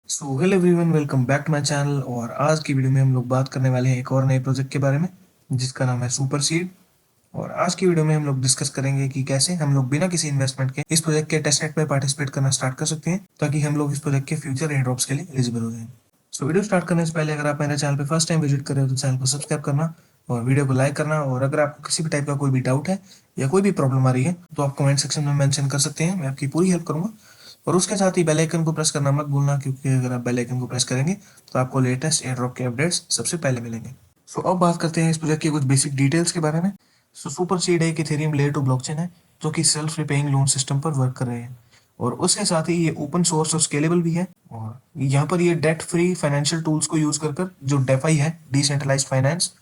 So hello everyone, welcome back to my channel. और आज की वीडियो में हम लोग बात करने वाले हैं एक और नए प्रोजेक्ट के बारे में जिसका नाम है सुपर सीड। और आज की वीडियो में हम लोग डिस्कस करेंगे कि कैसे हम लोग बिना किसी इन्वेस्टमेंट के इस प्रोजेक्ट के टेस्टनेट में पार्टिसिपेट करना स्टार्ट कर सकते हैं ताकि हम लोग इस प्रोजेक्ट के फ्यूचर एयर ड्रॉप्स के लिए एलिजिबल हो जाएं। सो वीडियो स्टार्ट करने से पहले अगर आप मेरे चैनल पर फर्स्ट टाइम विजिट कर रहे हो तो चैनल को सब्सक्राइब करना और वीडियो को लाइक करना। और अगर आपको किसी भी टाइप का कोई भी डाउट है या कोई भी प्रॉब्लम आ रही है तो आप कमेंट सेक्शन में मेंशन कर सकते हैं, मैं आपकी पूरी हेल्प करूंगा। और उसके साथ ही बेल आइकन को प्रेस करना मत भूलना, क्योंकि अगर आप बेल आइकन को प्रेस करेंगे तो आपको लेटेस्ट एयर ड्रॉप के अपडेट्स सबसे पहले मिलेंगे। सो अब बात करते हैं इस प्रोजेक्ट की कुछ बेसिक डिटेल्स के बारे में। सो सुपर सीड एक इथेरियम लेयर 2 ब्लॉकचेन है जो कि सेल्फ रिपेइंग लोन सिस्टम पर वर्क कर रहे हैं। और उसके साथ ही ये ओपन सोर्स और स्केलेबल भी है। और यहाँ पर ये डेट फ्री फाइनेंशियल टूल्स को यूज कर जो डेफाई है, डिसेंट्रलाइज्ड फाइनेंस,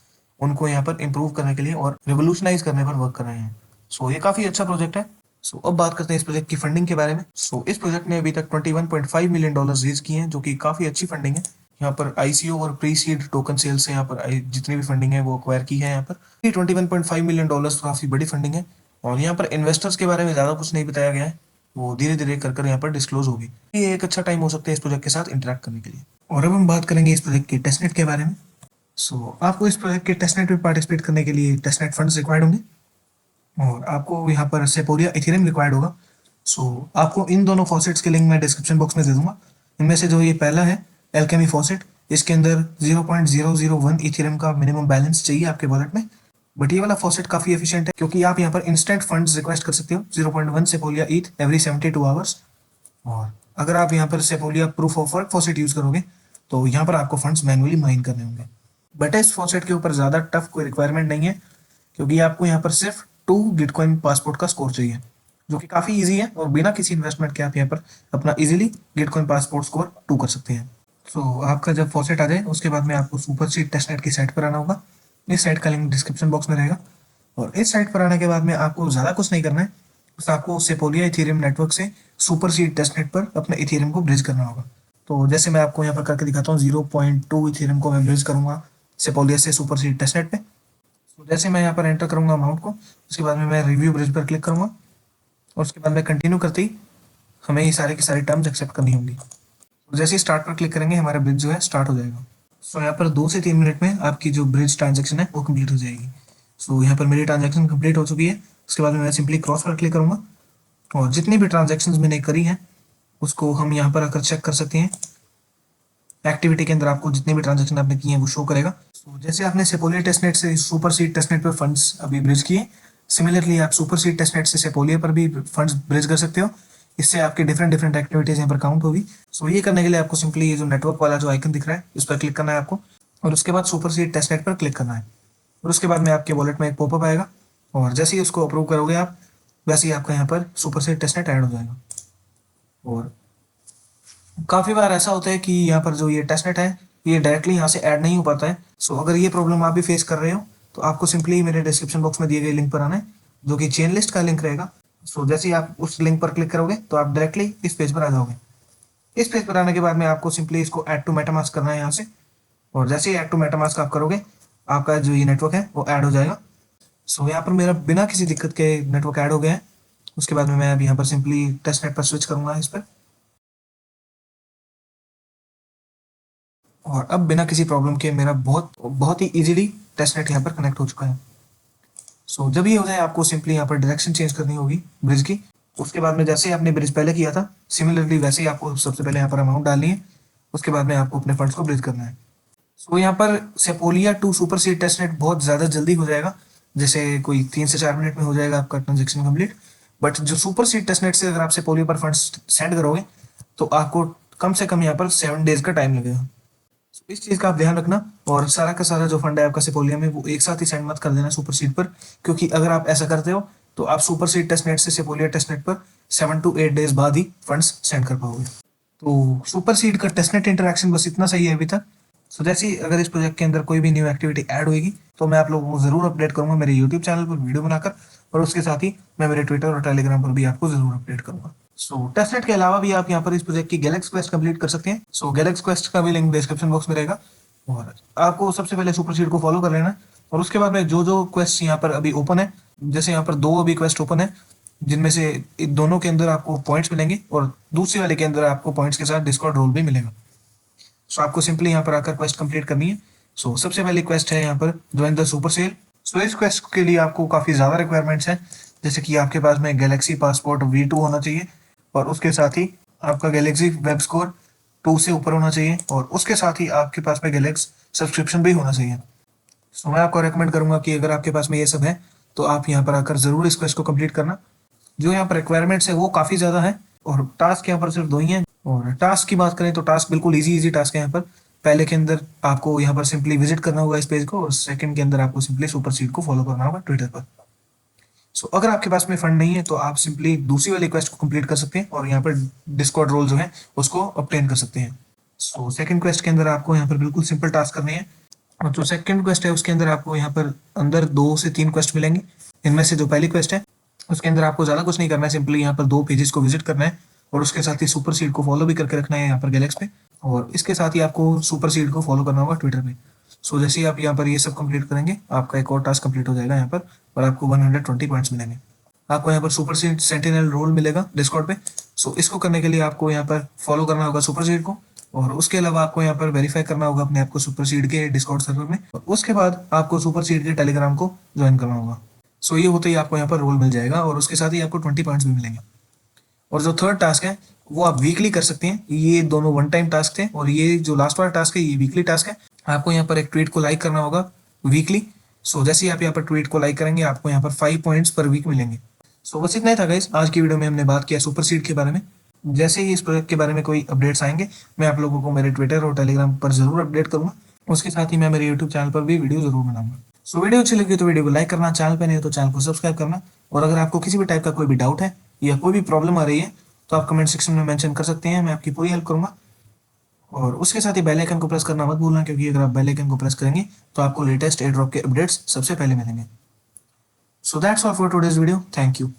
उनको यहाँ पर इम्प्रूव करने के लिए और रिवोल्यूशनाइज करने पर वर्क कर रहे हैं। सो ये काफी अच्छा प्रोजेक्ट है। सो अब बात करते हैं इस प्रोजेक्ट की फंडिंग के बारे में। इस प्रोजेक्ट ने अभी तक $21.5 मिलियन रेज किए हैं, जो कि काफी अच्छी फंडिंग है। यहाँ पर आईसीओ और प्री सीड टोकन सेल से यहाँ पर जितनी भी फंडिंग है वो अक्वायर की है। यहाँ पर $21.5 मिलियन काफी बड़ी फंडिंग है। और यहाँ पर इन्वेस्टर्स के बारे में ज्यादा कुछ नहीं बताया गया है, वो धीरे धीरे कर यहाँ पर डिस्क्लोज होगी। ये एक अच्छा टाइम हो सकता है इस प्रोजेक्ट के साथ इंटरेक्ट करने के लिए। और अब हम बात करेंगे इस प्रोजेक्ट के टेस्टनेट के बारे में। आपको इस प्रोजेक्ट के टेस्टनेट में पार्टिसिपेट करने के लिए टेस्टनेट फंड्स रिक्वायर्ड होंगे और आपको यहाँ पर सेपोरिया इथेरियम रिक्वायर्ड होगा। आपको इन दोनों फॉसेट्स के लिंक मैं डिस्क्रिप्शन बॉक्स में दे दूंगा। इनमें से जो ये पहला है एल्केमी फॉसेट, इसके अंदर 0.001 इथेरियम का मिनिमम बैलेंस चाहिए आपके वॉलेट में। बट ये वाला फॉसेट काफी एफिशिएंट है क्योंकि आप यहाँ पर इंस्टेंट फंड्स रिक्वेस्ट कर सकते हो 0.1 सेपोलिया ईथ एवरी 72 आवर्स। और अगर आप यहाँ पर सेपोलिया proof of work faucet use करोगे तो यहाँ पर आपको फंड्स मैनुअली माइन करने होंगे। बट इस फॉसेट के ऊपर ज्यादा टफ कोई रिक्वायरमेंट नहीं है, क्योंकि आपको यहाँ पर सिर्फ 2 गिटकॉइन पासपोर्ट का स्कोर चाहिए, जो कि काफी इजी है। और बिना किसी इन्वेस्टमेंट के आप यहाँ पर अपना इजीली गिटकॉइन पासपोर्ट स्कोर 2 कर सकते हैं। आपका जब फॉसेट आ जाए उसके बाद में आपको सुपर सीड टेस्टनेट की साइट पर आना होगा। इस साइट का लिंक डिस्क्रिप्शन बॉक्स में रहेगा। और इस साइट पर आने के बाद में आपको ज्यादा कुछ नहीं करना है, बस आपको सेपोलिया इथेरियम नेटवर्क से सुपर सीड टेस्टनेट पर अपने इथेरियम को ब्रिज करना होगा। तो जैसे मैं आपको यहाँ पर करके दिखाता हूँ, 0.2 इथेरियम को मैं ब्रिज करूंगा सेपोलिया से सुपर सीड टेस्टनेट पे। जैसे मैं यहाँ पर एंटर करूंगा अमाउंट को, उसके बाद में मैं रिव्यू ब्रिज पर क्लिक करूंगा और उसके बाद में कंटिन्यू करते ही हमें ये सारे की सारी टर्म्स एक्सेप्ट करनी होंगी। जैसे ही स्टार्ट पर क्लिक करेंगे हमारा ब्रिज जो है स्टार्ट हो जाएगा। यहाँ पर 2 से 3 मिनट में आपकी जो ब्रिज ट्रांजेक्शन है वो कंप्लीट हो जाएगी। यहाँ पर मेरी ट्रांजेक्शन कंप्लीट हो चुकी है। उसके बाद में मैं सिंपली क्रॉस पर क्लिक करूंगा और जितनी भी ट्रांजेक्शन मैंने करी है उसको हम यहाँ पर आकर चेक कर सकते हैं। एक्टिविटी के अंदर आपको जितनी भी ट्रांजेक्शन आपने की है वो शो करेगा। जैसे आपने सेपोलिया टेस्टनेट से सुपर सीड टेस्टनेट पर फंड्स अभी ब्रिज किए, सिमिलरली आप सुपर सीड टेस्टनेट से सेपोलिया पर भी फंड्स ब्रिज कर सकते हो। इससे आपकी डिफरेंट डिफरेंट एक्टिविटीज यहाँ पर काउंट होगी। ये करने के लिए आपको सिंपली ये जो नेटवर्क वाला जो आइकन दिख रहा है इस पर क्लिक करना है आपको, और उसके बाद सुपर सीड टेस्टनेट पर क्लिक करना है। और उसके बाद में आपके वॉलेट में एक पॉपअप आएगा और जैसे ही उसको अप्रूव करोगे आप, वैसे ही आपका यहाँ पर सुपर सीड टेस्टनेट ऐड हो जाएगा। और काफी बार ऐसा होता है कि यहाँ पर जो ये टेस्टनेट है ये डायरेक्टली यहाँ से ऐड नहीं हो पाता है। अगर ये प्रॉब्लम आप भी फेस कर रहे हो तो आपको सिंपली मेरे डिस्क्रिप्शन बॉक्स में दिए गए लिंक पर आना है, जो कि चेन लिस्ट का लिंक रहेगा। जैसे ही आप उस लिंक पर क्लिक करोगे तो आप डायरेक्टली इस पेज पर आ जाओगे। इस पेज पर आने के बाद में आपको सिंपली इसको ऐड टू मेटामास्क करना है यहाँ से। और जैसे ही ऐड टू मेटामास्क आप करोगे आपका जो ये नेटवर्क है वो ऐड हो जाएगा। यहाँ पर मेरा बिना किसी दिक्कत के नेटवर्क ऐड हो गया है। उसके बाद में मैं अब यहाँ पर सिंपली टेस्टनेट पर स्विच करूंगा इस पर, और अब बिना किसी प्रॉब्लम के मेरा बहुत बहुत ही इजीली टेस्टनेट यहाँ पर कनेक्ट हो चुका है। जब ये हो जाए आपको सिंपली यहाँ पर डायरेक्शन चेंज करनी होगी ब्रिज की। उसके बाद में जैसे आपने ब्रिज पहले किया था सिमिलरली वैसे ही आपको सबसे पहले यहाँ पर अमाउंट डालनी है। उसके बाद में आपको अपने फंड्स को ब्रिज करना है। यहाँ पर सेपोलिया टू सुपर सीड टेस्टनेट बहुत ज्यादा जल्दी हो जाएगा, जैसे कोई 3 से 4 मिनट में हो जाएगा आपका ट्रांजेक्शन कंप्लीट। बट जो सुपर सीड टेस्टनेट से अगर आप सेपोलिया पर फंड्स सेंड करोगे तो आपको कम से कम यहाँ पर 7 डेज का टाइम लगेगा। इस चीज का आप ध्यान रखना, और सारा का सारा जो फंड है आपका सेपोलिया में वो एक साथ ही सेंड मत कर देना सुपर सीड पर, क्योंकि अगर आप ऐसा करते हो तो आप सुपर सीड टेस्टनेट से सेपोलिया टेस्टनेट पर 7 to 8 डेज बाद ही फंड्स सेंड कर पाओगे। सुपर सीड का टेस्टनेट इंटरेक्शन बस इतना सही है अभी तक। जैसे ही अगर इस प्रोजेक्ट के अंदर कोई भी न्यू एक्टिविटी ऐड होगी तो मैं आप लोगों को जरूर अपडेट करूंगा मेरे यूट्यूब चैनल पर वीडियो बनाकर, और उसके साथ ही मैं मेरे ट्विटर और टेलीग्राम पर भी आपको जरूर अपडेट करूंगा। टेस्टनेट के अलावा भी आप यहाँ पर इस प्रोजेक्ट की गैलेक्स क्वेस्ट कंप्लीट कर सकते हैं। गैलेक्स क्वेस्ट का भी लिंक डिस्क्रिप्शन बॉक्स में रहेगा। और आपको सबसे पहले सुपर सीड को फॉलो कर लेना है, और उसके बाद में जो जो क्वेस्ट यहाँ पर अभी ओपन है, जैसे यहाँ पर 2 अभी क्वेस्ट ओपन है जिनमें से दोनों के अंदर आपको पॉइंट्स मिलेंगे और दूसरे वाले के अंदर आपको पॉइंट्स के साथ डिस्कॉर्ड रोल भी मिलेगा। सो आपको सिंपली यहाँ पर आकर क्वेस्ट कंप्लीट करनी है। सो सबसे पहली क्वेस्ट है यहाँ पर ज्वाइन द सुपर सेल। सो इस क्वेस्ट के लिए आपको काफ़ी ज़्यादा रिक्वायरमेंट्स हैं, जैसे कि आपके पास में गैलेक्सी पासपोर्ट V2 होना चाहिए, और उसके साथ ही आपका गैलेक्सी वेब स्कोर 2 से ऊपर होना चाहिए, और उसके साथ ही आपके पास में गैलेक्स सब्सक्रिप्शन भी होना चाहिए। सो मैं आपको रेकमेंड करूंगा कि अगर आपके पास में ये सब है तो आप यहाँ पर आकर ज़रूर इस क्वेस्ट को कंप्लीट करना। जो यहाँ पर रिक्वायरमेंट्स है वो काफ़ी ज़्यादा है, और टास्क यहाँ पर सिर्फ 2 ही हैं। और टास्क की बात करें तो टास्क बिल्कुल इजी टास्क है यहाँ पर। पहले के अंदर आपको यहाँ पर सिंपली विजिट करना होगा इस पेज को, और सेकंड के अंदर आपको सिंपली सुपर सीड को फॉलो करना होगा ट्विटर पर। सो अगर आपके पास में फंड नहीं है तो आप सिंपली दूसरी वाली क्वेस्ट को कंप्लीट कर सकते हैं, और यहाँ पर डिस्कॉर्ड रोल जो है उसको ऑब्टेन कर सकते हैं। सो सेकंड क्वेस्ट के अंदर आपको यहाँ पर बिल्कुल सिंपल टास्क करने हैं, और जो सेकंड क्वेस्ट है उसके अंदर आपको यहाँ पर अंदर 2 से 3 क्वेस्ट मिलेंगे। इनमें से जो पहली क्वेस्ट है उसके अंदर आपको ज़्यादा कुछ नहीं करना है, सिंपली यहाँ पर 2 पेजेस को विजिट करना है, और उसके साथ ही सुपर सीड को फॉलो भी करके रखना है यहाँ पर गैलेक्स पे, और इसके साथ ही आपको सुपर सीड को फॉलो करना होगा ट्विटर पे। सो जैसे ही आप यहाँ पर ये सब कंप्लीट करेंगे आपका एक और टास्क कंप्लीट हो जाएगा यहाँ पर, और आपको 120 पॉइंट्स मिलेंगे। आपको यहाँ पर सुपर सीड सेंटिनल रोल मिलेगा डिस्कॉर्ड पे। सो इसको करने के लिए आपको यहाँ पर फॉलो करना होगा सुपर सीड को, और उसके अलावा आपको यहाँ पर वेरीफाई करना होगा अपने आप को सुपर सीड के डिस्कॉर्ड सर्वर में, और उसके बाद आपको सुपर सीड के टेलीग्राम को ज्वाइन करना होगा। सो ये होते ही आपको यहाँ पर रोल मिल जाएगा, और उसके साथ ही आपको 20 पॉइंट्स भी मिलेंगे। और जो थर्ड टास्क है वो आप वीकली कर सकते हैं। ये दोनों वन टाइम टास्क थे, और ये जो लास्ट वाला टास्क है ये वीकली टास्क है। आपको यहाँ पर एक ट्वीट को लाइक करना होगा वीकली। सो जैसे ही आप यहाँ पर ट्वीट को लाइक करेंगे आपको यहाँ पर 5 पॉइंट्स पर वीक मिलेंगे। सो बस इतना ही था गाइस, आज की वीडियो में हमने बात किया सुपर सीड के बारे में। जैसे ही इस प्रोजेक्ट के बारे में कोई अपडेट्स आएंगे मैं आप लोगों को मेरे ट्विटर और टेलीग्राम पर जरूर अपडेट करूंगा। उसके साथ ही मैं मेरे यूट्यूब चैनल पर भी वीडियो जरूर बनाऊंगा। सो वीडियो अच्छी लगी तो वीडियो को लाइक करना, चैनल पर नहीं हो तो चैनल को सब्सक्राइब करना, और अगर आपको किसी भी टाइप का कोई भी डाउट है या कोई भी प्रॉब्लम आ रही है तो आप कमेंट सेक्शन में मेंशन कर सकते हैं, मैं आपकी पूरी हेल्प करूंगा। और उसके साथ ही बेल आइकन को प्रेस करना मत भूलना, क्योंकि अगर आप बेल आइकन को प्रेस करेंगे तो आपको लेटेस्ट एयर ड्रॉप के अपडेट्स सबसे पहले मिलेंगे। So that's all for today's video, thank you.